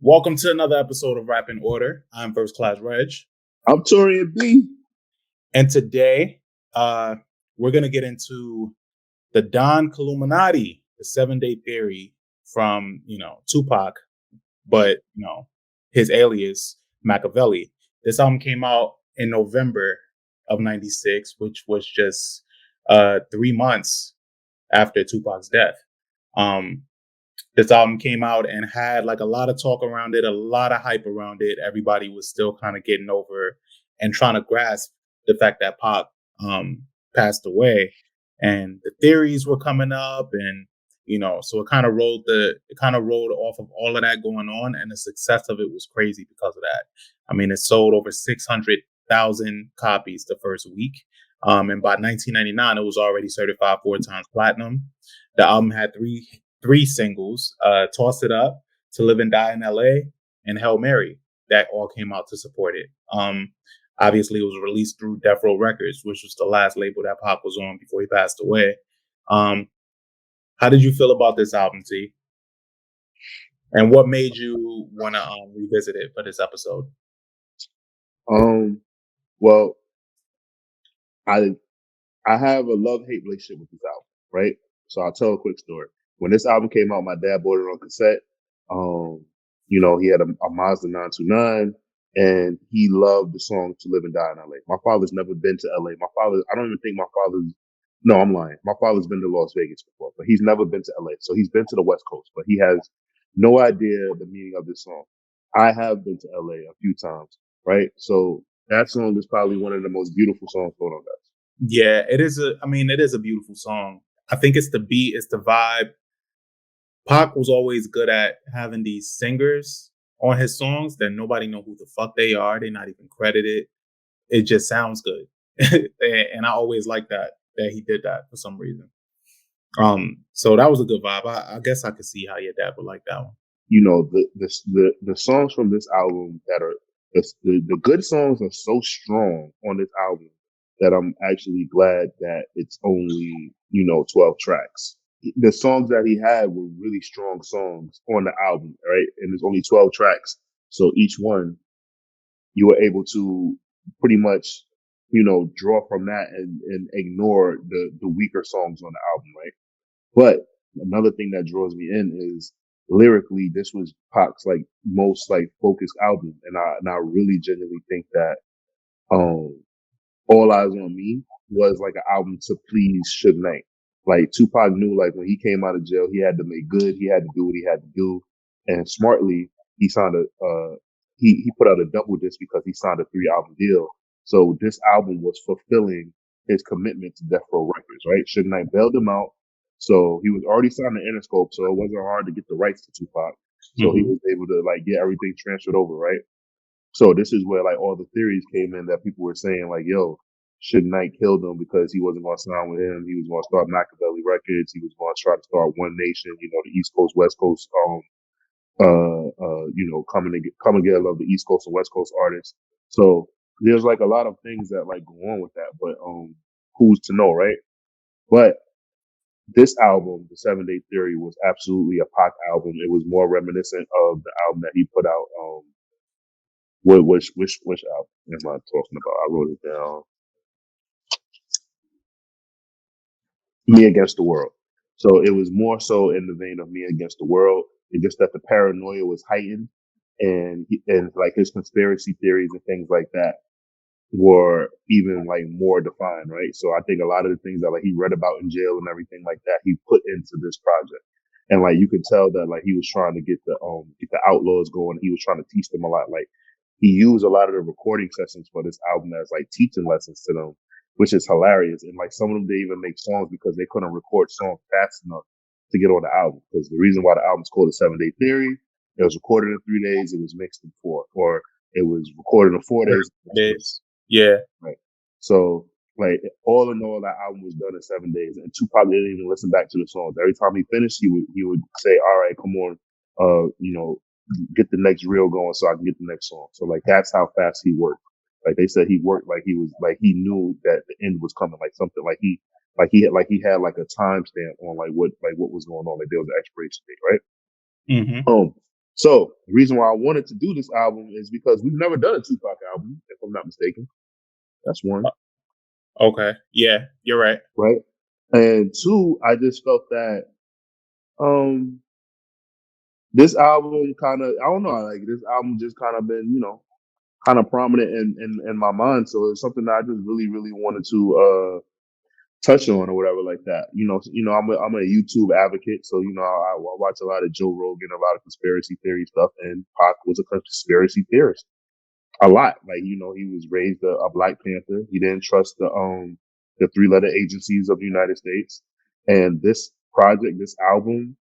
Welcome to another episode of Rap in Order. I'm First Class Reg. I'm Torian B. And today, we're going to get into the Don Killuminati, the 7-Day Theory from, Tupac, but, his alias, Machiavelli. This album came out in November of 96, which was just 3 months after Tupac's death. This album came out and had like a lot of talk around it, a lot of hype around it. Everybody was still kind of getting over and trying to grasp the fact that Pac passed away, and the theories were coming up, and so it kind of rolled off of all of that going on, and the success of it was crazy because of that. I mean, it sold over 600,000 copies the first week, and by 1999, it was already certified 4 times platinum. The album had three singles, Toss It Up, To Live and Die in LA, and Hail Mary, that all came out to support it. Obviously, it was released through Death Row Records, which was the last label that Pac was on before he passed away. How did you feel about this album, T? And what made you want to revisit it for this episode? Well, I have a love-hate relationship with this album, right? So I'll tell a quick story. When this album came out, my dad bought it on cassette. He had a Mazda 929, and he loved the song "To Live and Die in LA." My father's never been to LA. I don't even think my father's. No, I'm lying. My father's been to Las Vegas before, but he's never been to LA. So he's been to the West Coast, but he has no idea the meaning of this song. I have been to LA a few times, right? So that song is probably one of the most beautiful songs going on, guys. Yeah, it is a beautiful song. I think it's the beat, it's the vibe. Pac was always good at having these singers on his songs that nobody know who the fuck they are. They're not even credited. It just sounds good. And I always liked that he did that for some reason. So that was a good vibe. I guess I could see how your dad would like that one. The songs from this album that are the good songs are so strong on this album that I'm actually glad that it's only 12 tracks. The songs that he had were really strong songs on the album, right? And there's only 12 tracks, so each one you were able to pretty much draw from that and ignore the weaker songs on the album, right? But another thing that draws me in is lyrically, this was Pac's like most like focused album, and I really genuinely think that All Eyes on Me was like an album to please Suge Knight. Like Tupac knew, like when he came out of jail, he had to make good. He had to do what he had to do, and smartly he signed he put out a double disc because he signed a 3-album deal. So this album was fulfilling his commitment to Death Row Records, right? Suge Knight bailed him out, so he was already signed to Interscope, so it wasn't hard to get the rights to Tupac. So he was able to like get everything transferred over, right? So this is where like all the theories came in that people were saying like, yo, Suge Knight killed him because he wasn't going to sign with him. He was going to start Machiavelli Records. He was going to try to start One Nation, the East Coast, West Coast, come together of the East Coast and West Coast artists. So there's like a lot of things that like go on with that, but who's to know, right? But this album, The 7-Day Theory, was absolutely a Pac album. It was more reminiscent of the album that he put out. Which album am I talking about? I wrote it down. Me Against the World. So it was more so in the vein of Me Against the World. It's just that the paranoia was heightened, and like his conspiracy theories and things like that were even like more defined, right? So I think a lot of the things that like he read about in jail and everything like that, he put into this project. And like you could tell that like he was trying to get the outlaws going. He was trying to teach them a lot. Like he used a lot of the recording sessions for this album as like teaching lessons to them, which is hilarious. And like some of them, they even make songs because they couldn't record songs fast enough to get on the album. Because the reason why the album's called The 7-Day Theory, it was recorded in 3 days, it was mixed in 4, or it was recorded in 4 days. Yeah. Right. So like all in all, that album was done in 7 days, and Tupac didn't even listen back to the songs. Every time he finished, he would say, "All right, come on, get the next reel going so I can get the next song." So like that's how fast he worked. Like they said, he worked like he knew that the end was coming. Like something like he had like a timestamp on like what was going on. Like there was an expiration date, right? Mm-hmm. So the reason why I wanted to do this album is because we've never done a Tupac album, if I'm not mistaken. That's one, Okay. Yeah, you're right. right? And two, I just felt that um this album kind of, I don't know, like this album just kind of been, kind of prominent in my mind. So it's something that I just really, really wanted to touch on or whatever like that. I'm a YouTube advocate, so I watch a lot of Joe Rogan, a lot of conspiracy theory stuff, and Pac was a conspiracy theorist a lot. Like he was raised a Black Panther. He didn't trust the three-letter agencies of the United States, and this project, this album,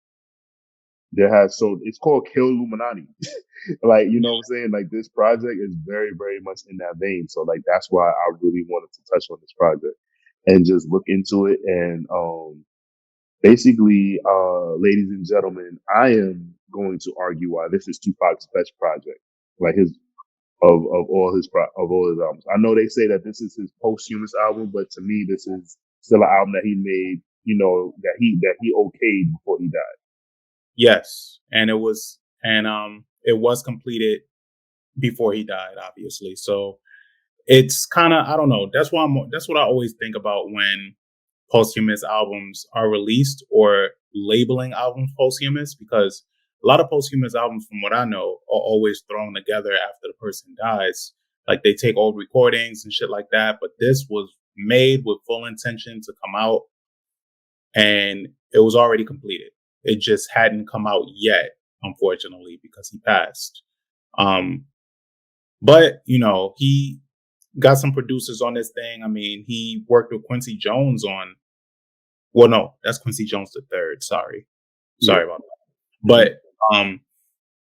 it's called Killuminati. Like what I'm saying, like this project is very, very much in that vein. So like that's why I really wanted to touch on this project and just look into it. And basically, ladies and gentlemen, I am going to argue why this is Tupac's best project, like his of all his albums. I know they say that this is his posthumous album, but to me, this is still an album that he made. That he okayed before he died. Yes, and it was completed before he died, obviously. So it's kind of, I don't know. That's what I always think about when posthumous albums are released or labeling albums posthumous, because a lot of posthumous albums, from what I know, are always thrown together after the person dies. Like they take old recordings and shit like that. But this was made with full intention to come out, and it was already completed. It just hadn't come out yet, unfortunately, because he passed. Um, but he got some producers on this thing. I mean, he worked with Quincy Jones on. Well, no, that's Quincy Jones the third. Yeah. Sorry about that. But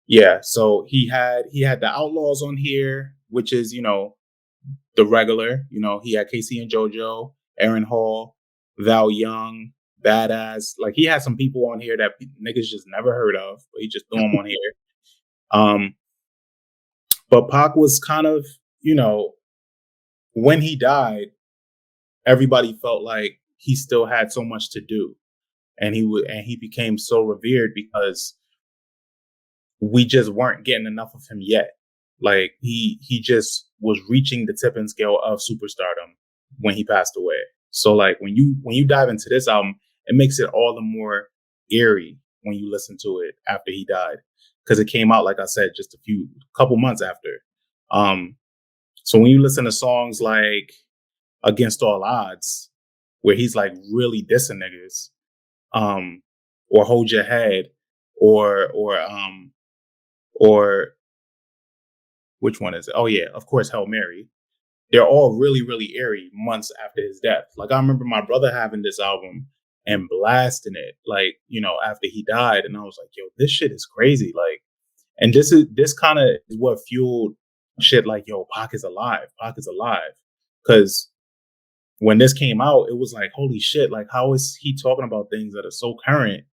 yeah. So he had the Outlaws on here, which is the regular. He had Casey and JoJo, Aaron Hall, Val Young, Badass. Like he had some people on here that niggas just never heard of, but he just threw them on here. Um, but Pac was kind of, when he died, everybody felt like he still had so much to do, and he became so revered because we just weren't getting enough of him yet. Like he just was reaching the tipping scale of superstardom when he passed away. So like when you dive into this album, it makes it all the more eerie when you listen to it after he died, because it came out, like I said, just couple months after. Um, so when you listen to songs like Against All Odds, where he's like really dissing niggas, or Hold Your Head, or which one is it? Oh yeah, of course, Hail Mary. They're all really, really eerie months after his death. Like I remember my brother having this album and blasting it, like, after he died. And I was like, yo, this shit is crazy. Like, and this kind of is what fueled shit like, yo, Pac is alive. Pac is alive. Cause when this came out, it was like, holy shit, like how is he talking about things that are so current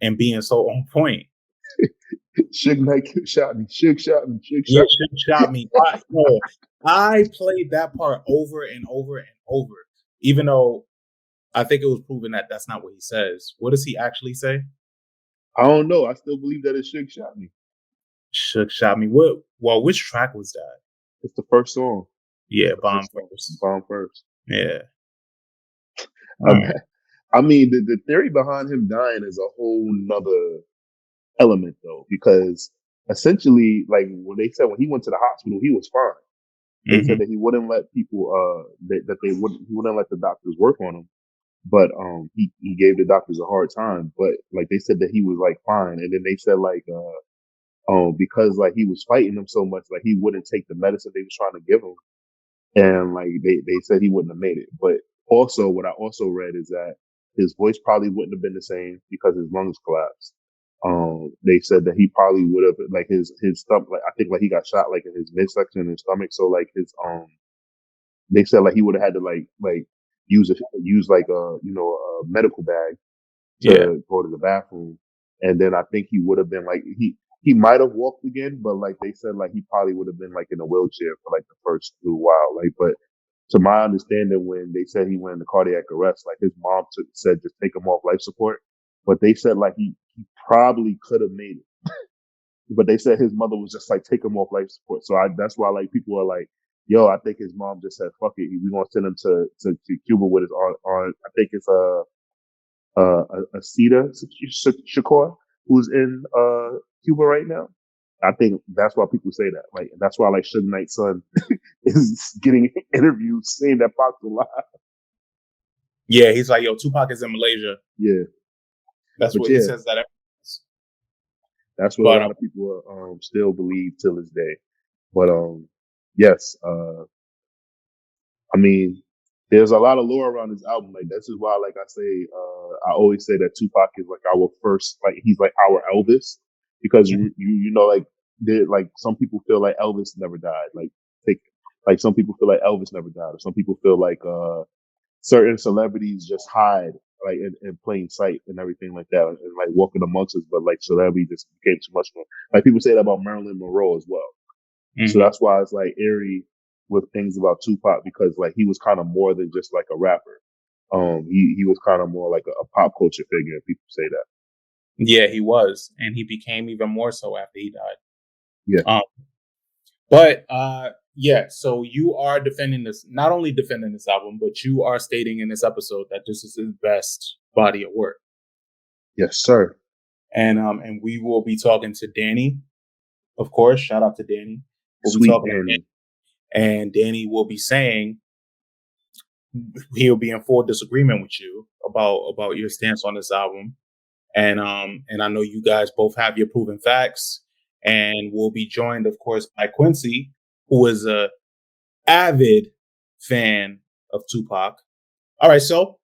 and being so on point? Suge Knight shot me. Suge shot me. Suge Yeah, shot Suge shot me. I played that part over and over and over, even though I think it was proven that that's not what he says. What does he actually say? I don't know. I still believe that it's Suge shot me. Suge shot me. What? Well, which track was that? It's the first song. Yeah, The Bomb first song. First. Bomb First. Yeah. Um, I mean, the theory behind him dying is a whole nother element, though, because essentially, like when they said when he went to the hospital, he was fine. They said that he wouldn't let people, he wouldn't let the doctors work on him. But he gave the doctors a hard time. But like they said that he was like fine, and then they said like because like he was fighting them so much, like he wouldn't take the medicine they was trying to give him, and like they said he wouldn't have made it. But also, what I also read is that his voice probably wouldn't have been the same because his lungs collapsed. They said that he probably would have like his stomach, like I think like he got shot like in his midsection in his stomach, so like his they said like he would have had to like use like a medical bag Yeah. to go to the bathroom. And then I think he would have been like he might have walked again, but like they said like he probably would have been like in a wheelchair for like the first little while. Like but to my understanding, when they said he went into cardiac arrest, like his mom said just take him off life support. But they said like he probably could have made it. but they said his mother was just like take him off life support. So that's why like people are like, yo, I think his mom just said, fuck it, we gonna send him to Cuba with his on. I think it's Asita Shakur, who's in Cuba right now. I think that's why people say that. Like that's why like Suge Knight's son is getting interviews saying that Pac's alive. Yeah, he's like, yo, Tupac is in Malaysia. Yeah, That's what he says that. That's what a lot of people still believe till this day. But yes, I mean, there's a lot of lore around this album. Like this is why, like I say, I always say that Tupac is like our first, like he's like our Elvis, because you know like some people feel like Elvis never died. Like some people feel like Elvis never died, or some people feel like certain celebrities just hide like in plain sight and everything like that, and like walking amongst us. But like celebrity just became too much for them. Like people say that about Marilyn Monroe as well. Mm-hmm. So that's why it's like eerie with things about Tupac, because like he was kind of more than just like a rapper. He was kind of more like a pop culture figure. People say that. Yeah, he was, and he became even more so after he died. Yeah. But yeah, so you are defending this, not only defending this album, but you are stating in this episode that this is his best body of work. Yes, sir. And we will be talking to Danny, of course. Shout out to Danny. We'll Sweet Danny. And Danny will be saying he'll be in full disagreement with you about your stance on this album. And I know you guys both have your proven facts. And we'll be joined, of course, by Quincy, who is a avid fan of Tupac. All right, so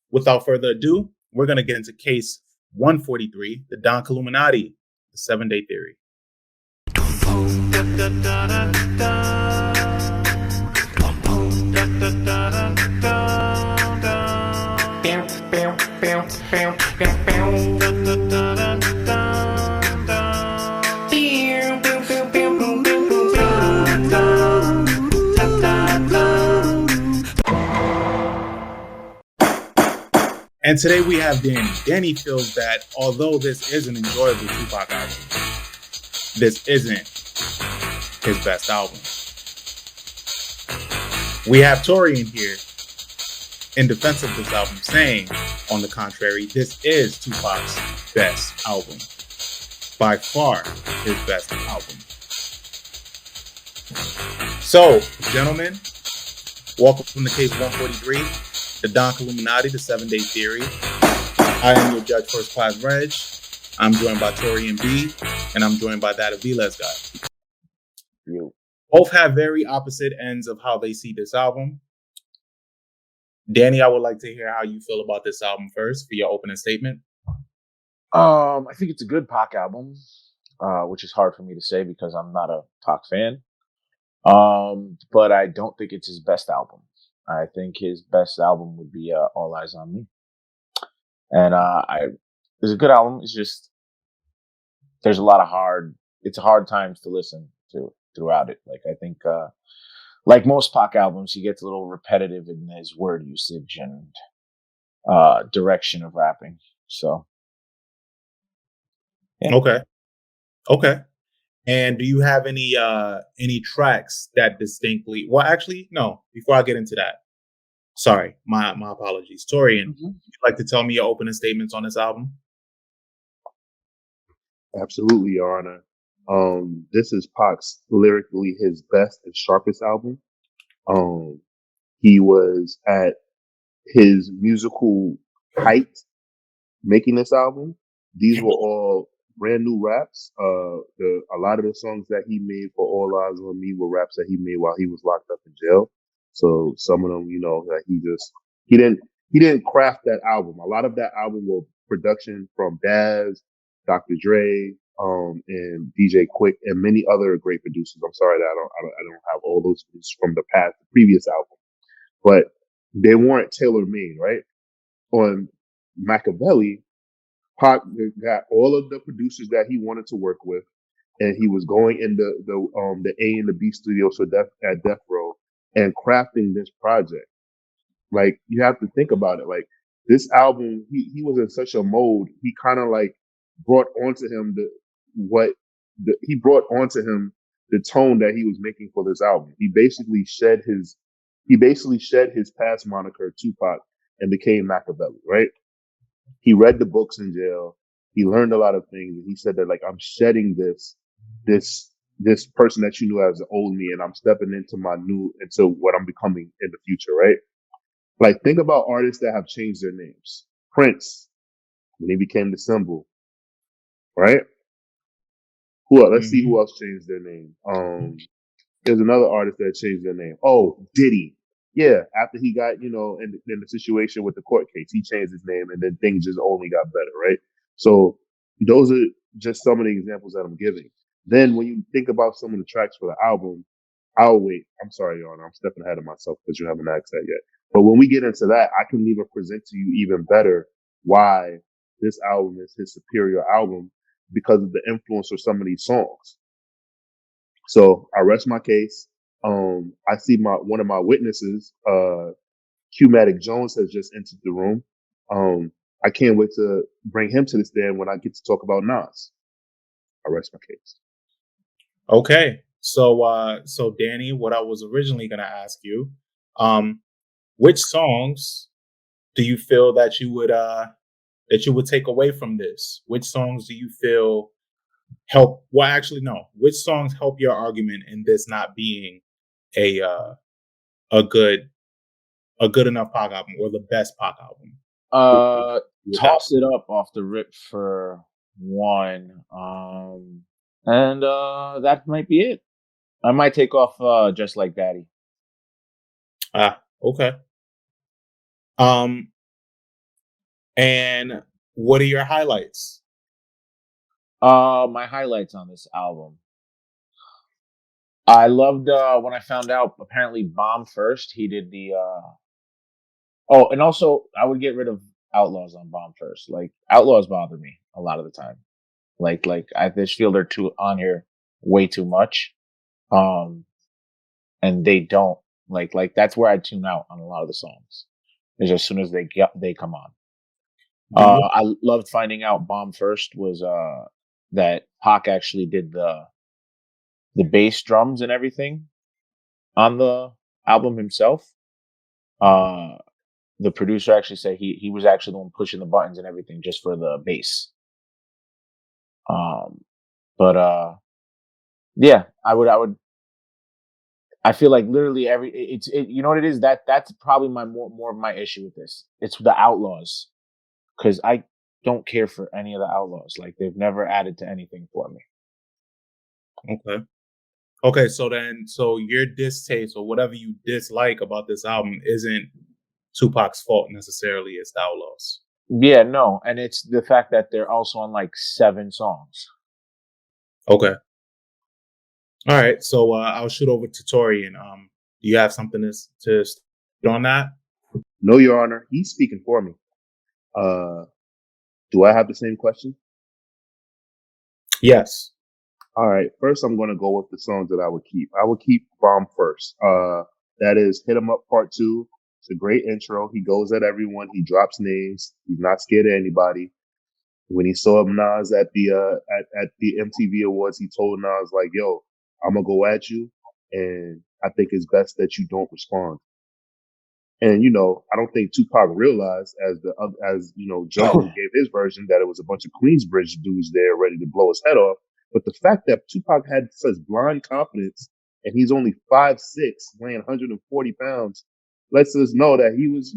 without further ado, we're going to get into case 143, the Don Killuminati, the 7-Day Theory. And today we have Danny. Danny feels that although this is an enjoyable Tupac album, this isn't his best album. We have Tori in here in defense of this album saying, on the contrary, this is Tupac's best album. By far his best album. So, gentlemen, welcome to case 143. The Don Killuminati, the 7-Day Theory. I am your judge, First Class Reg. I'm joined by Tori and B, and I'm joined by that of Viles guy. Yeah. Both have very opposite ends of how they see this album. Danny, I would like to hear how you feel about this album first for your opening statement. I think it's a good Pac album, which is hard for me to say because I'm not a Pac fan. But I don't think it's his best album. I think his best album would be All Eyes on Me. And it's a good album. It's just there's a lot of hard times to listen to throughout it. Like I think like most Pac albums, he gets a little repetitive in his word usage and direction of rapping. So yeah. Okay. And do you have any tracks that distinctly? Well, actually, no. Before I get into that, sorry, my apologies, Torian. Would you like to tell me your opening statements on this album? Absolutely, Your Honor. This is Pac's lyrically his best and sharpest album. He was at his musical height making this album. These were all brand new raps. A lot of the songs that he made for All Eyes on Me were raps that he made while he was locked up in jail. So some of them, you know, that he didn't craft that album. A lot of that album were production from Daz, Dr. Dre, and DJ Quick, and many other great producers. I'm sorry that I don't have all those producers from the previous album, but they weren't tailor made, right? On Machiavelli, Pac got all of the producers that he wanted to work with, and he was going in the A and the B studios at Death Row and crafting this project. Like you have to think about it. Like this album, he was in such a mode. He kind of like brought onto him what he brought onto him the tone that he was making for this album. He basically shed his past moniker Tupac and became Machiavelli, right? He read the books in jail. He learned a lot of things, and he said that like I'm shedding this person that you knew as the old me, and I'm stepping into what I'm becoming in the future, right? Like think about artists that have changed their names. Prince, when he became the symbol, right? Who else? Let's see Mm-hmm. who else changed their name. There's another artist that changed their name. Oh, Diddy. Yeah, after he got, in the situation with the court case, he changed his name and then things just only got better, right? So those are just some of the examples that I'm giving. Then when you think about some of the tracks for the album, I'll wait. I'm sorry, Your Honor. I'm stepping ahead of myself because you haven't asked that yet. But when we get into that, I can even present to you even better why this album is his superior album because of the influence of some of these songs. So I rest my case. I see one of my witnesses, Q-Matic Jones, has just entered the room. I can't wait to bring him to the stand when I get to talk about Nas. I rest my case. Okay. So Danny, what I was originally going to ask you, which songs do you feel that you would take away from this? Which songs do you feel help? Well, actually, no. Which songs help your argument in this not being a a good enough Pac album or the best Pac album? Toss it up off the rip for one. And that might be it. I might take off Just Like Daddy. Okay. And what are your highlights? My highlights on this album. I loved when I found out apparently Bomb First, he did the oh, and also I would get rid of Outlaws on Bomb First. Like Outlaws bother me a lot of the time. Like I just feel they're too on here way too much. And they don't like that's where I tune out on a lot of the songs. Is as soon as they come on. I loved finding out Bomb First was that Pac actually did the bass drums and everything on the album himself. The producer actually said he was actually the one pushing the buttons and everything just for the bass. But yeah, I feel like literally you know what it is, that's probably my more of my issue with this. It's the Outlaws, because I don't care for any of the Outlaws. Like they've never added to anything for me. Okay, so your distaste or whatever you dislike about this album isn't Tupac's fault necessarily, it's the Outlaws. Yeah, no, and it's the fact that they're also on like 7 songs. Okay. All right, so I'll shoot over to Tori, and do you have something to on that? No, Your Honor. He's speaking for me. Do I have the same question? Yes. All right. First, I'm going to go with the songs that I would keep. I would keep Bomb First. That is Hit 'Em Up Part 2. It's a great intro. He goes at everyone. He drops names. He's not scared of anybody. When he saw Nas at the MTV Awards, he told Nas like, "Yo, I'm gonna go at you, and I think it's best that you don't respond." And I don't think Tupac realized, as Jungle gave his version, that it was a bunch of Queensbridge dudes there ready to blow his head off. But the fact that Tupac had such blind confidence, and he's only 5'6", weighing 140 pounds, lets us know that he was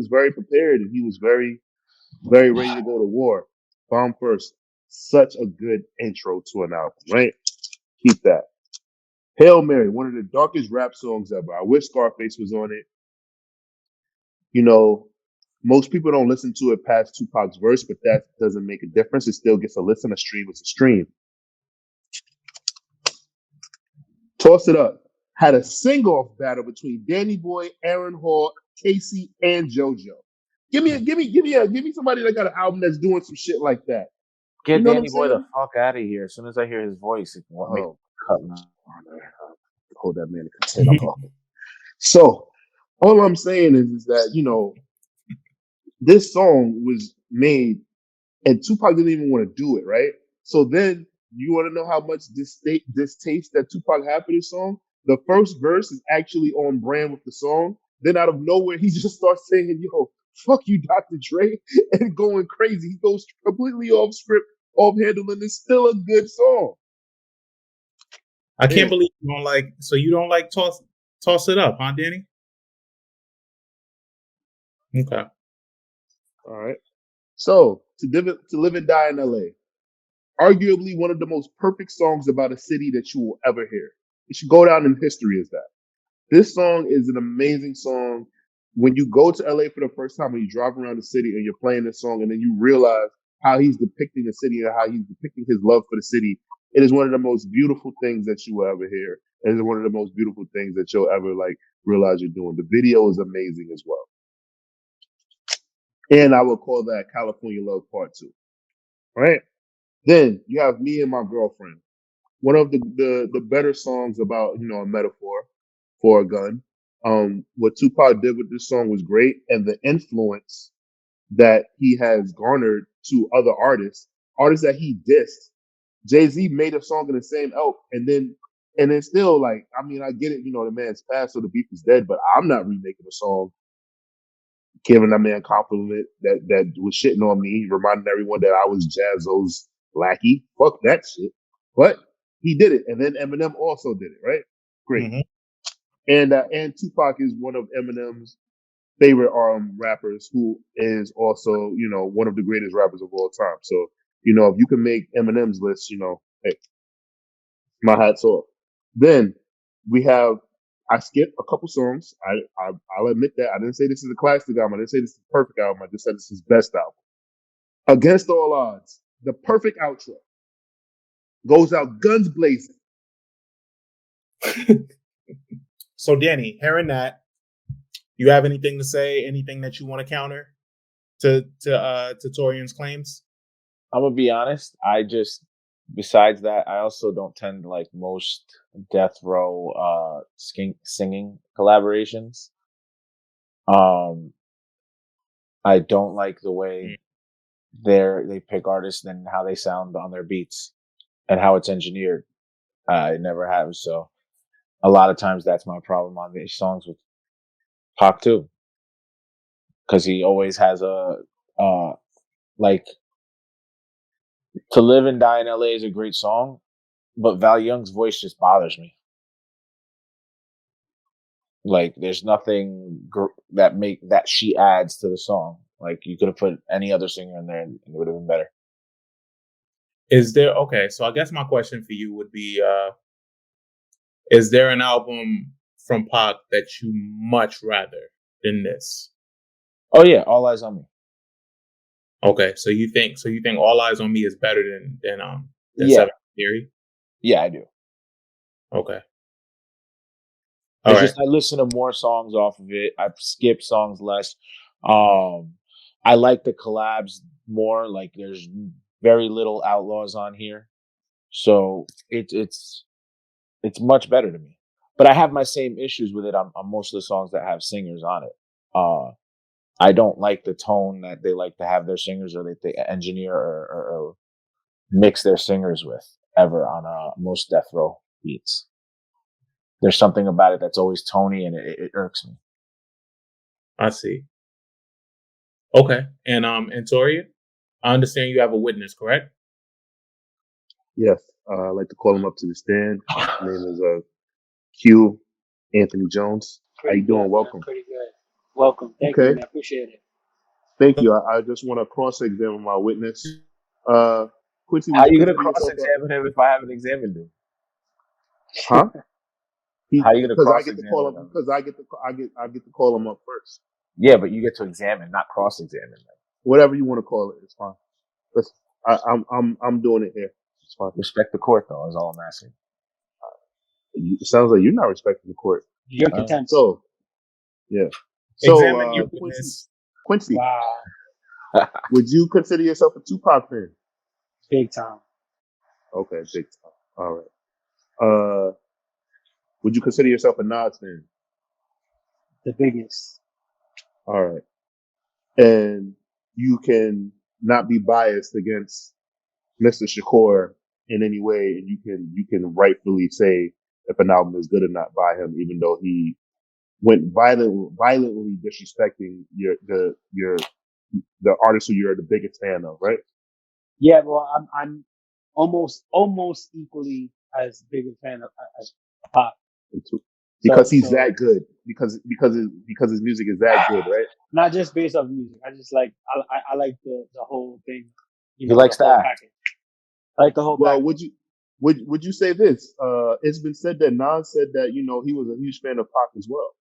very prepared and he was very, very ready to go to war. Bomb First, such a good intro to an album, right? Keep that. Hail Mary, one of the darkest rap songs ever. I wish Scarface was on it. Most people don't listen to it past Tupac's verse, but that doesn't make a difference. It still gets a listen. A stream is a stream. Toss It Up had a sing-off battle between Danny Boy, Aaron Hall, Casey, and JoJo. Give me somebody that got an album that's doing some shit like that. Get Danny Boy the fuck out of here. As soon as I hear his voice, it won't make cut. Hold that man in content. So all I'm saying is that, this song was made and Tupac didn't even want to do it, right? So then You want to know how much distaste that Tupac had for this song? The first verse is actually on brand with the song. Then out of nowhere, he just starts saying, "Yo, fuck you, Dr. Dre," and going crazy. He goes completely off script, off handle, and it's still a good song. I can't Yeah. believe you don't like. So you don't like toss it up, huh, Danny? Okay. All right. So to live and die in LA, arguably one of the most perfect songs about a city that you will ever hear. It should go down in history as that. This song is an amazing song. When you go to LA for the first time and you drive around the city and you're playing this song and then you realize how he's depicting the city and how he's depicting his love for the city, it is one of the most beautiful things that you will ever hear. It is one of the most beautiful things that you'll ever like realize you're doing. The video is amazing as well. And I would call that California Love Part 2. All right. Then you have Me and My Girlfriend. One of the better songs about, a metaphor for a gun. What Tupac did with this song was great, and the influence that he has garnered to other artists that he dissed. Jay-Z made a song in the same ilk, and then still, like, I mean, I get it, the man's passed, so the beef is dead, but I'm not remaking a song giving that man compliment that was shitting on me, reminding everyone that I was Jazzo's lackey. Fuck that shit. But he did it, and then Eminem also did it, right? Great. Mm-hmm. And Tupac is one of Eminem's favorite rappers, who is also one of the greatest rappers of all time. So if you can make Eminem's list, hey, my hat's off. Then we have. I skipped a couple songs. I'll admit that. I didn't say this is a classic album. I didn't say this is a perfect album. I just said this is his best album. Against All Odds, the perfect outro goes out guns blazing. So, Danny, hearing that, you have anything to say? Anything that you want to counter to Torian's claims? I'm gonna be honest. Besides that, I also don't tend to like most Death Row singing collaborations. I don't like the way they pick artists and how they sound on their beats and how it's engineered. I never have. So a lot of times that's my problem on these songs with Pac too, because he always has like To Live and Die in LA is a great song, but Val Young's voice just bothers me. Like there's nothing that she adds to the song. Like you could have put any other singer in there and it would have been better. Is there okay? So I guess my question for you would be: is there an album from Pac that you much rather than this? Oh yeah, All Eyes on Me. Okay, so you think All Eyes on Me is better than Yeah. Seven Theory? Yeah, I do. Okay. It's All right. just I listen to more songs off of it. I skip songs less. I like the collabs more. Like there's very little Outlaws on here, so it's much better to me. But I have my same issues with it on most of the songs that have singers on it. I don't like the tone that they like to have their singers or that they engineer or mix their singers with ever on most Death Row beats. There's something about it that's always Tony, and it irks me. I see. Okay, and Torian, I understand you have a witness, correct? Yes, I'd like to call him up to the stand. His name is Q Anthony Jones. How you doing? Welcome. Pretty good. Welcome. Thank you, man. I appreciate it. Thank you. I just want to cross-examine my witness. Quincy, How are you going to cross-examine him if I haven't examined him? Huh? How are you going to Because I cross-examine get to call him. him? Because I get to call him up first. Yeah, but you get to examine, not cross-examine them. Whatever you want to call it, it's fine. Listen, I'm doing it here. It's fine. Respect the court, though, is all I'm asking. It sounds like you're not respecting the court. You're content. So, yeah. So, Examine your witness. Quincy, Wow. would you consider yourself a Tupac fan? Big time. Okay, big time. All right. Would you consider yourself a Nas fan? The biggest. All right. And you can not be biased against Mr. Shakur in any way, and you can rightfully say if an album is good or not by him, even though he went violently disrespecting the artist who you're the biggest fan of, right? Yeah, well, I'm almost equally as big a fan of as Pop. Because he's So that good. Because his music is that good, right? not just based off music. I just like I like the whole thing. He likes the whole to act. package. I like the whole Well, package. would you say this? It's been said that Nas said that he was a huge fan of Pac as well.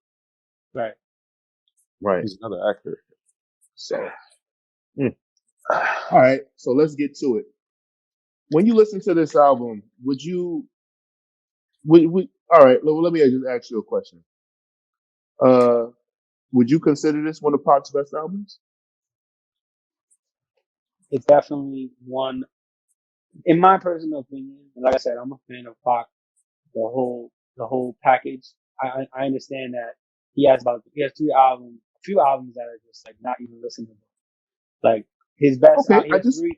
Right. Right. He's another actor. So, all right. So let's get to it. When you listen to this album, would all right? Let me just ask you a question. Would you consider this one of Pac's best albums? It's definitely one, in my personal opinion. And like I said, I'm a fan of Pac. The whole package. I understand that he has a few albums that are just like not even listenable. Like his best, Okay,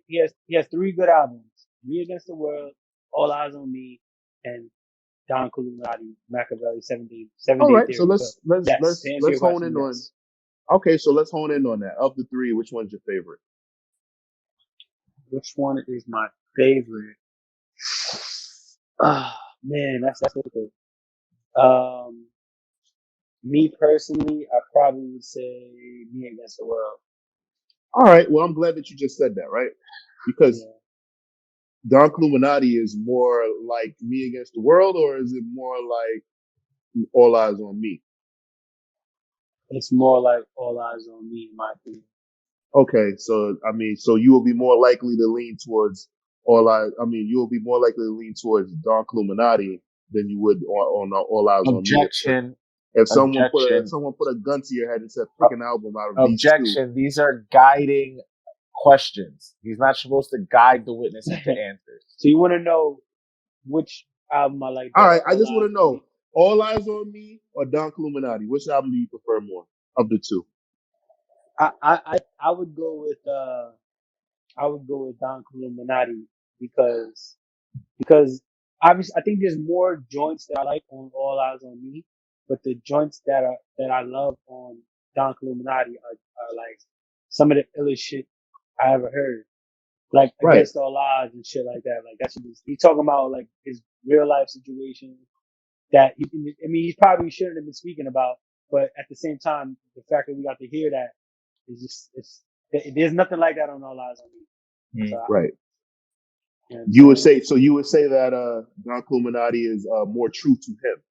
he has three good albums: Me Against the World, All Eyes on Me, and Don Killuminati, Machiavelli, Seven Day all right. Theory. So let's hone in on. Yes. Okay, so let's hone in on that. Of the three, which one's your favorite? Which one is my favorite? Ah, man, that's difficult. Me personally, I probably would say Me Against the World. All right. Well, I'm glad that you just said that, right? Because Yeah. Don Killuminati is more like Me Against the World, or is it more like All Eyes on Me? It's more like All Eyes on Me, in my opinion. Okay, so I mean, so you will be more likely to lean towards you will be more likely to lean towards Don Killuminati than you would on All Eyes on Me. Objection. If someone Objection. put a gun to your head and said, "Pick an album out of these two," Objection. These are guiding questions. He's not supposed to guide the witness into answers. So you want to know which album I like all better? right, I just want Eyes to know All Eyes on Me or Don Killuminati. Which album do you prefer more of the two? I would go with Don Killuminati because obviously I think there's more joints that I like on All Eyes on Me, but the joints that I love on Don Killuminati are like some of the illest shit I ever heard. Like Right. Against All Odds and shit like that. Like that's what he's talking about, like his real life situation that he probably shouldn't have been speaking about, but at the same time, the fact that we got to hear that is just there's nothing like that on All Eyes on Me. So, Right. you would say that Don Killuminati is more true to him.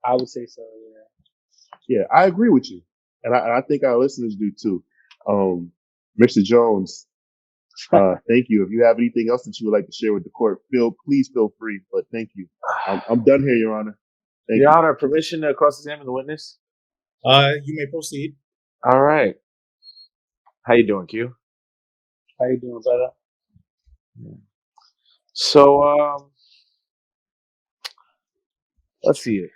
I would say so. Yeah. Yeah, I agree with you, and I think our listeners do too. Mr. Jones, thank you. If you have anything else that you would like to share with the court, please feel free. But thank you. I'm done here, Your Honor. Thank Your you. Honor, permission to cross-examine the witness? You may proceed. All right. How you doing, Q? How you doing, brother? So, let's see.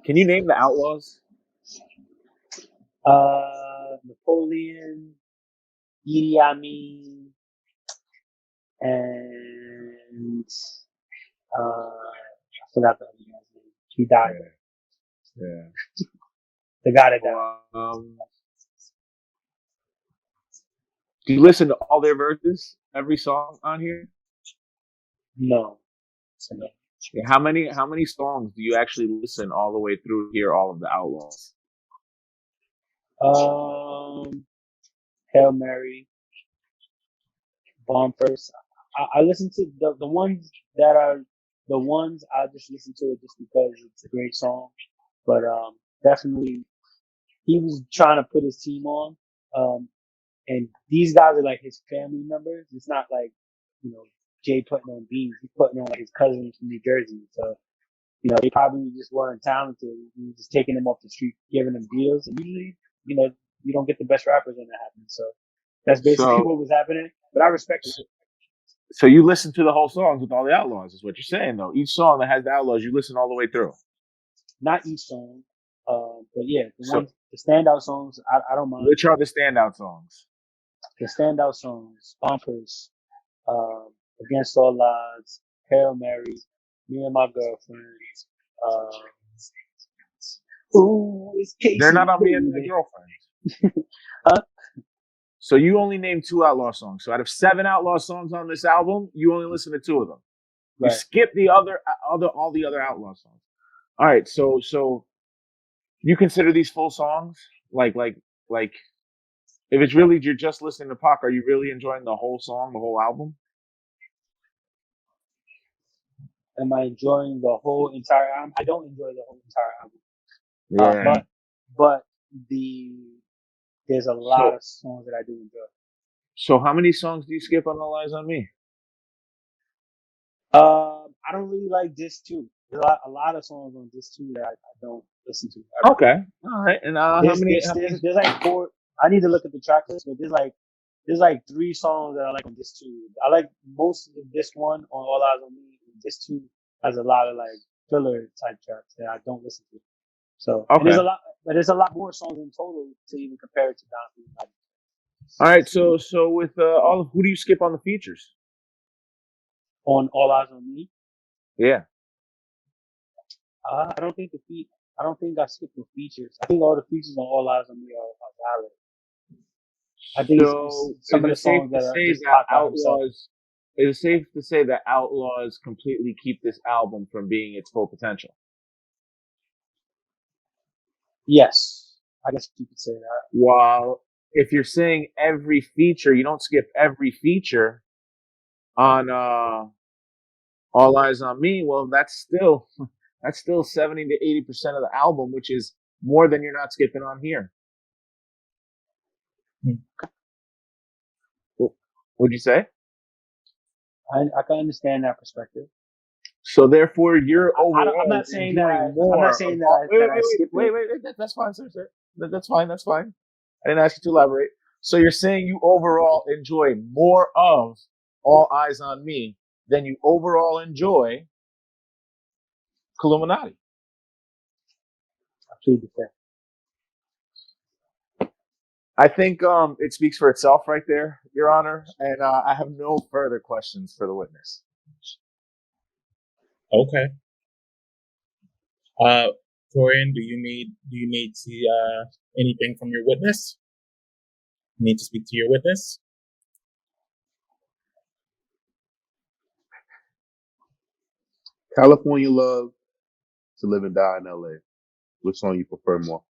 Can you name the outlaws? Napoleon, Idi Amin, and I forgot the other guy's name. He died. Yeah. The guy that died. Do you listen to all their verses, every song on here? No. So no. Yeah, how many songs do you actually listen all the way through to hear all of the outlaws? Hail Mary, Bumpers. I listen to the ones that are the ones I just listen to it just because it's a great song. But definitely he was trying to put his team on. And these guys are like his family members. It's not like, Jay putting on beats. He's putting on like his cousins from New Jersey. So, they probably just weren't talented. He was just taking them off the street, giving them deals. And usually, you don't get the best rappers when that happens. So that's basically what was happening. But I respect it. So you listen to the whole songs with all the outlaws, is what you're saying, though. Each song that has the outlaws, you listen all the way through. Not each song. But yeah, the standout songs, I don't mind. Which are the standout songs? The standout songs, Bumpers, Against All Odds, Hail Mary, Me and My Girlfriend. Uh, Ooh, it's They're Casey, not on Me and My baby. Girlfriend. Huh? So you only named 2 Outlaw songs. So out of 7 Outlaw songs on this album, you only listen to 2 of them. You Right. skip the all the other Outlaw songs. All right, so you consider these full songs? Like if it's really you're just listening to Pac, are you really enjoying the whole song, the whole album? Am I enjoying the whole entire album? I don't enjoy the whole entire album. Yeah. But there's a lot So of songs that I do enjoy. so how many songs do you skip on All Eyes on Me? I don't really like Disc 2. There's a lot of songs on Disc 2 that I don't listen to ever. Okay. All right. And how many? There's like 4. I need to look at the track list, but there's like 3 songs that I like on Disc 2. I like most of Disc 1 on All Eyes on Me. And Disc 2 has a lot of like filler type tracks that I don't listen to. So and Okay. there's a lot more songs in total to even compare it to Don. All right. So with who do you skip on the features? On All Eyes on Me, Yeah. I don't think I don't think I skipped the features. I think all the features on All Eyes on Me are valid. I think So it's some of the is it safe songs to that are say just that Pac by himself. Outlaws? Is it safe to say that Outlaws completely keep this album from being its full potential? Yes, I guess you could say that. While if you're saying every feature, you don't skip every feature on All Eyes on Me. Well, that's still 70 to 80% of the album, which is more than you're not skipping on here. What'd you say? I can understand that perspective. So therefore, you're overall I'm not saying that enjoying more. I'm not saying that I skip it. Wait. That's fine, sir. That's fine. That's fine. I didn't ask you to elaborate. So you're saying you overall enjoy more of All Eyes on Me than you overall enjoy Killuminati. I plead the fifth. I think it speaks for itself right there, Your Honor, and I have no further questions for the witness. Okay. Torian, do you need to anything from your witness? You need to speak to your witness? California Love, To Live and Die in LA. Which song you prefer more?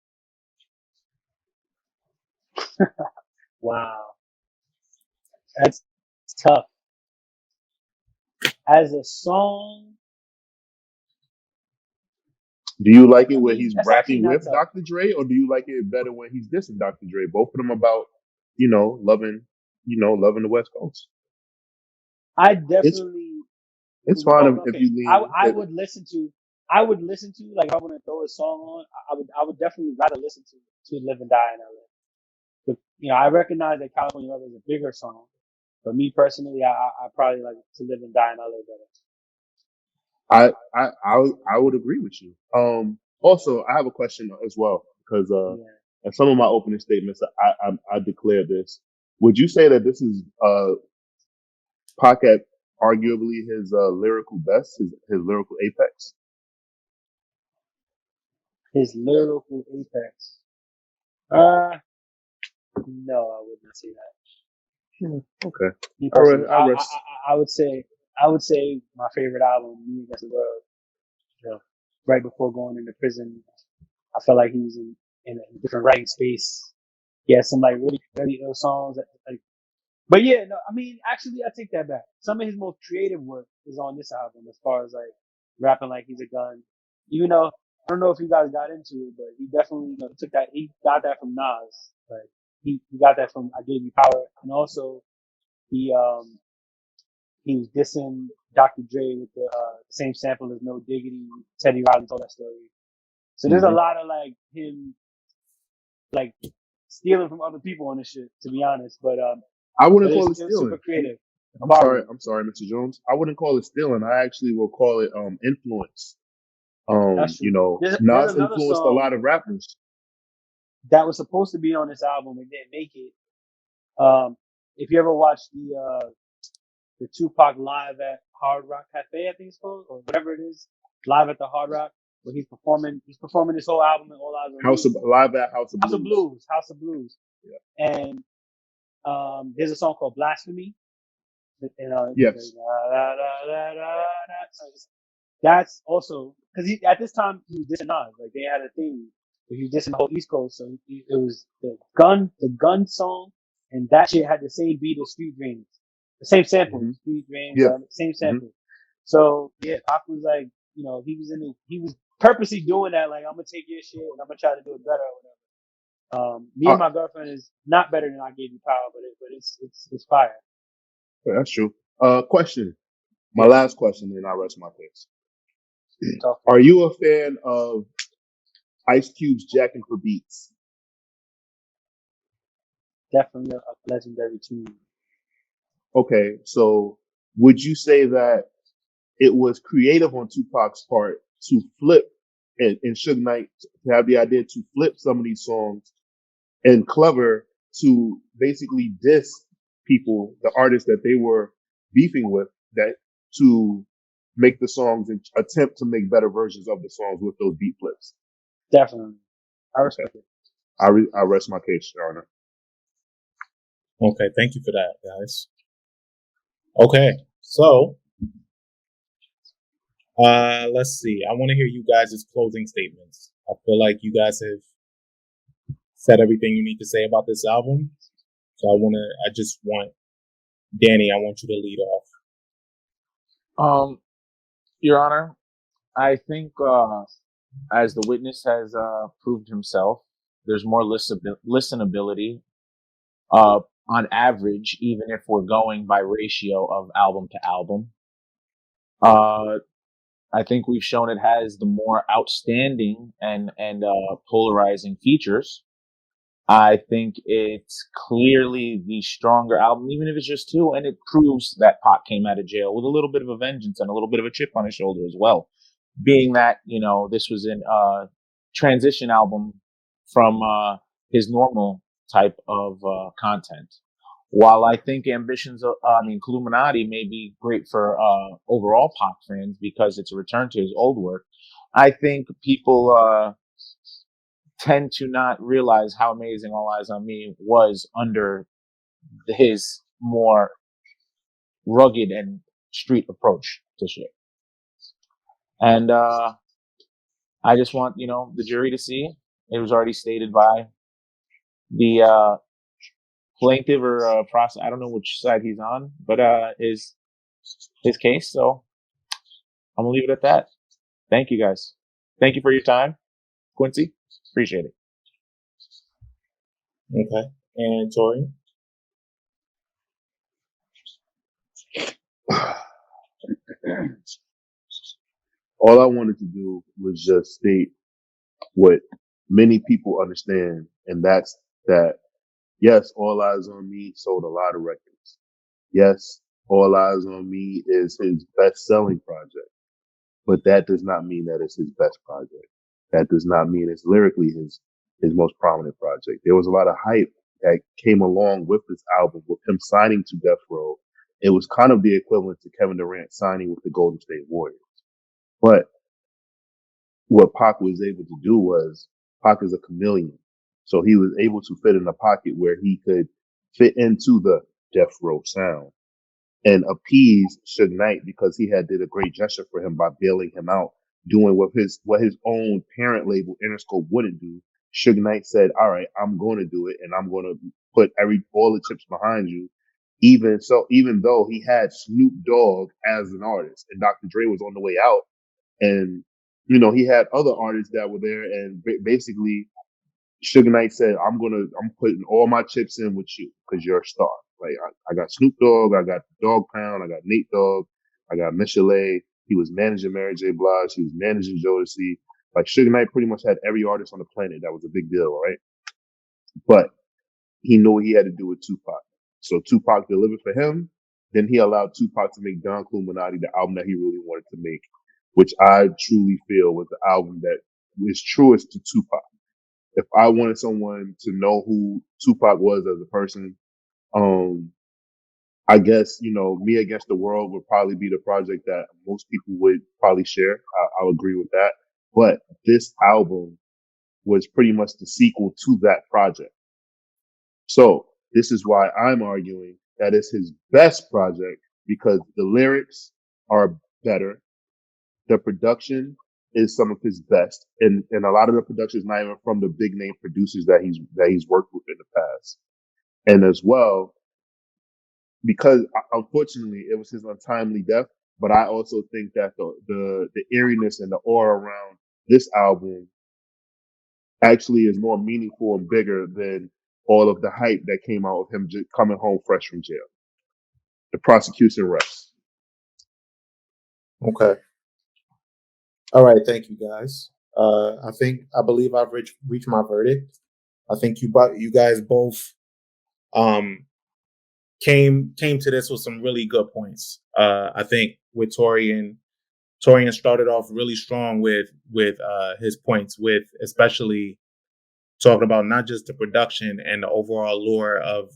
Wow, that's tough. As a song, Do you like it when he's that's rapping not with tough. Dr. Dre, or do you like it better when he's dissing Dr. Dre? Both of them about, loving the West Coast. I definitely. It's fine if Okay. you lean. I would listen to like if I want to throw a song on. I would definitely rather listen to Live and Die in LA. But I recognize that California Love is a bigger song. But me personally, I probably like To Live and Die in LA better. I would agree with you. Also, I have a question as well because Yeah. in some of my opening statements, I declared this. Would you say that this is Pac at arguably his lyrical best, his lyrical apex? His lyrical apex. No, I wouldn't say that. Okay. Me All right. personally, I rest. I would say my favorite album, Me Against the World. Right before going into prison, I felt like he was in a different writing space. He had some like really ill songs. But yeah, no, I mean, actually, I take that back. Some of his most creative work is on this album, as far as like rapping like he's a gun. Even though I don't know if you guys got into it, but he definitely took that. He got that from Nas. Like he got that from I Gave You Power, and also he was dissing Dr. Dre with the same sample as No Diggity. Teddy Riley told that story. So there's a lot of like him like stealing from other people on this shit, to be honest. But I wouldn't call it it's super stealing. creative. I'm sorry, Mr. Jones. I wouldn't call it stealing. I actually will call it influence. That's true. There's Nas another influenced a song lot of rappers. that was supposed to be on this album and didn't make it. If you ever watched the Tupac live at Hard Rock Cafe, I think it's called, or whatever it is, live at the Hard Rock, where he's performing this whole album and All Eyes on House Me. of live at House of House of Blues. Blues, House of Blues. Yeah. And there's a song called Blasphemy. Yes. That's also because at this time he was dissing Nas. Like they had a thing where he was dissing the whole East Coast. So it was the gun song, and that shit had the same beat as Street Dreams, the same sample, Mhm. Street Dreams, Yeah. same sample. So yeah, Pac was like, he was purposely doing that. Like I'm gonna take your shit and I'm gonna try to do it better or whatever. Me and my girlfriend is not better than I Gave You Power, but it's fire. Yeah, that's true. Question. My Yeah. last question, and I'll rest my case. Talk. Are you a fan of Ice Cube's Jacking for Beats? Definitely a legendary tune. Okay, so would you say that it was creative on Tupac's part to flip and Suge Knight to have the idea to flip some of these songs, and clever to basically diss people, the artists that they were beefing with, that to make the songs and attempt to make better versions of the songs with those beat flips? Definitely. I respect it. I rest my case, Your Honor. Okay, thank you for that, guys. Okay, so let's see. I want to hear you guys' closing statements. I feel like you guys have said everything you need to say about this album. So I just want Danny, I want you to lead off. Your Honor, I think as the witness has proved himself, there's more listenability on average, even if we're going by ratio of album to album. I think we've shown it has the more outstanding and polarizing features. I think it's clearly the stronger album, even if it's just two, and it proves that Pac came out of jail with a little bit of a vengeance and a little bit of a chip on his shoulder as well. Being that, this was a transition album from his normal type of content. While I think Killuminati may be great for overall Pac fans because it's a return to his old work, I think people tend to not realize how amazing All Eyes on Me was under his more rugged and street approach to shit. And I just want, the jury to see. It was already stated by the plaintiff or process. I don't know which side he's on, but his case. So I'm gonna leave it at that. Thank you guys. Thank you for your time, Quincy. Appreciate it. Okay, and Tori. All I wanted to do was just state what many people understand, and that's that, yes, All Eyes on Me sold a lot of records. Yes, All Eyes on Me is his best-selling project, but that does not mean that it's his best project. That does not mean it's lyrically his most prominent project. There was a lot of hype that came along with this album, with him signing to Death Row. It was kind of the equivalent to Kevin Durant signing with the Golden State Warriors. But what Pac was able to do was, Pac is a chameleon. So he was able to fit in a pocket where he could fit into the Death Row sound and appease Suge Knight, because he had did a great gesture for him by bailing him out, doing what his own parent label Interscope wouldn't do. Suge Knight said, all right, I'm going to do it, and I'm going to put all the chips behind you. Even though he had Snoop Dogg as an artist and Dr. Dre was on the way out, and he had other artists that were there, and basically Suge Knight said, I'm putting all my chips in with you because you're a star. Like I got Snoop Dogg, I got Dogg Pound, I got Nate Dogg, I got Michelet. He was managing Mary J. Blige, he was managing Jodeci. Like Suge Knight pretty much had every artist on the planet. That was a big deal, right? But he knew what he had to do with Tupac. So Tupac delivered for him. Then he allowed Tupac to make Don Killuminati, the album that he really wanted to make, which I truly feel was the album that was truest to Tupac. If I wanted someone to know who Tupac was as a person, I guess, Me Against the World would probably be the project that most people would probably share. I'll agree with that. But this album was pretty much the sequel to that project. So this is why I'm arguing that it's his best project, because the lyrics are better. The production is some of his best. And a lot of the production is not even from the big name producers that he's worked with in the past. And as well, because unfortunately it was his untimely death, but I also think that the eeriness and the aura around this album actually is more meaningful and bigger than all of the hype that came out of him just coming home fresh from jail. The prosecution rests. Okay. All right. Thank you, guys. I believe I've reached my verdict. I think you guys both came to this with some really good points. I think with Torian started off really strong with his points, with especially talking about not just the production and the overall lore of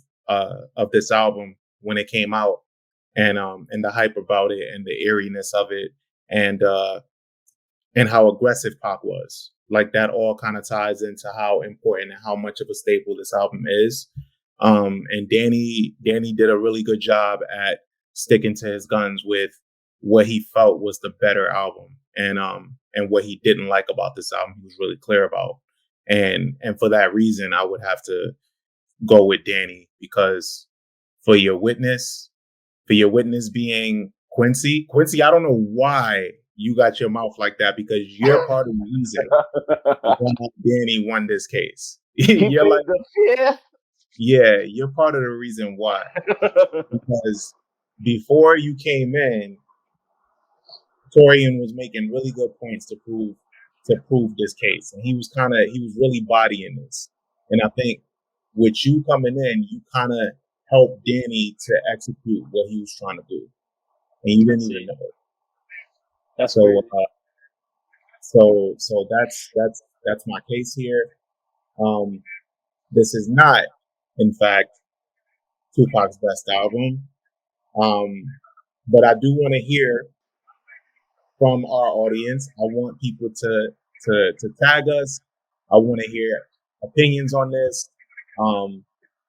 this album when it came out, and the hype about it and the eeriness of it, and how aggressive Pac was. Like that all kind of ties into how important and how much of a staple this album is. And Danny did a really good job at sticking to his guns with what he felt was the better album, and what he didn't like about this album. He was really clear about, and for that reason, I would have to go with Danny, because for your witness being Quincy, I don't know why you got your mouth like that, because you're part of the reason why Danny won this case. You're like, yeah, you're part of the reason why. Because before you came in, Torian was making really good points to prove this case, and he was really bodying this. And I think with you coming in, you kind of helped Danny to execute what he was trying to do, and you didn't even know it. That's so that's my case here. This is not, in fact, Tupac's best album, but I do want to hear from our audience. I want people to tag us. I want to hear opinions on this. All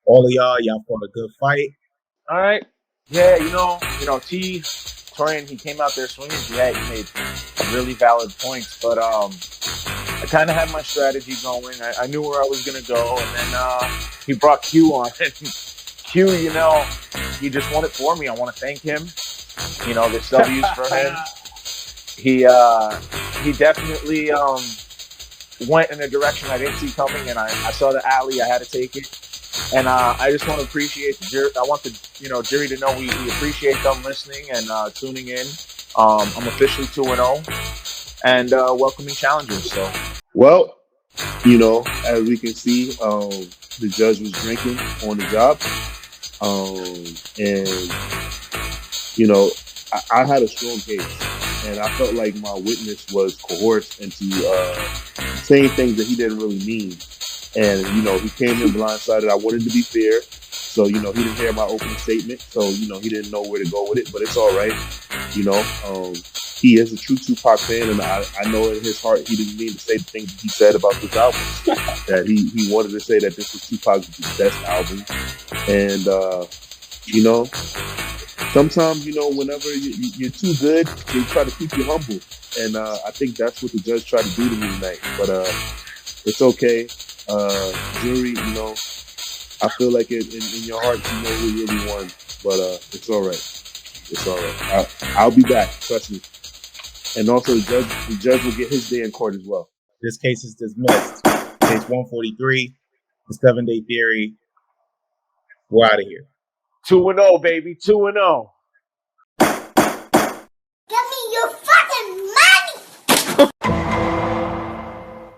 of y'all fought a good fight. All right. Yeah, Torian, he came out there swinging. Yeah, he made really valid points, but I kind of had my strategy going. I knew where I was gonna go, and then he brought Q on. Q, he just won it for me. I want to thank him. This W's for him. He definitely went in a direction I didn't see coming, and I saw the alley. I had to take it. And I just want to appreciate the jury. I want the jury to know we appreciate them listening and tuning in. I'm officially 2-0 and welcoming challengers. So, well, as we can see, the judge was drinking on the job, and I had a strong case, and I felt like my witness was coerced into saying things that he didn't really mean. And, he came in blindsided. I wanted to be fair. So, he didn't hear my opening statement. So, he didn't know where to go with it, but it's all right. He is a true Tupac fan. And I know in his heart, he didn't mean to say the things that he said about this album, that he wanted to say that this was Tupac's best album. And, sometimes, whenever you're too good, they try to keep you humble. And I think that's what the judge tried to do to me tonight. But it's okay. Jury, I feel like in your heart, who really won, but it's all right. It's all right. I'll be back, trust me. And also, the judge will get his day in court as well. This case is dismissed. Case 143, the 7-day theory. We're out of here. 2-0, baby, 2-0.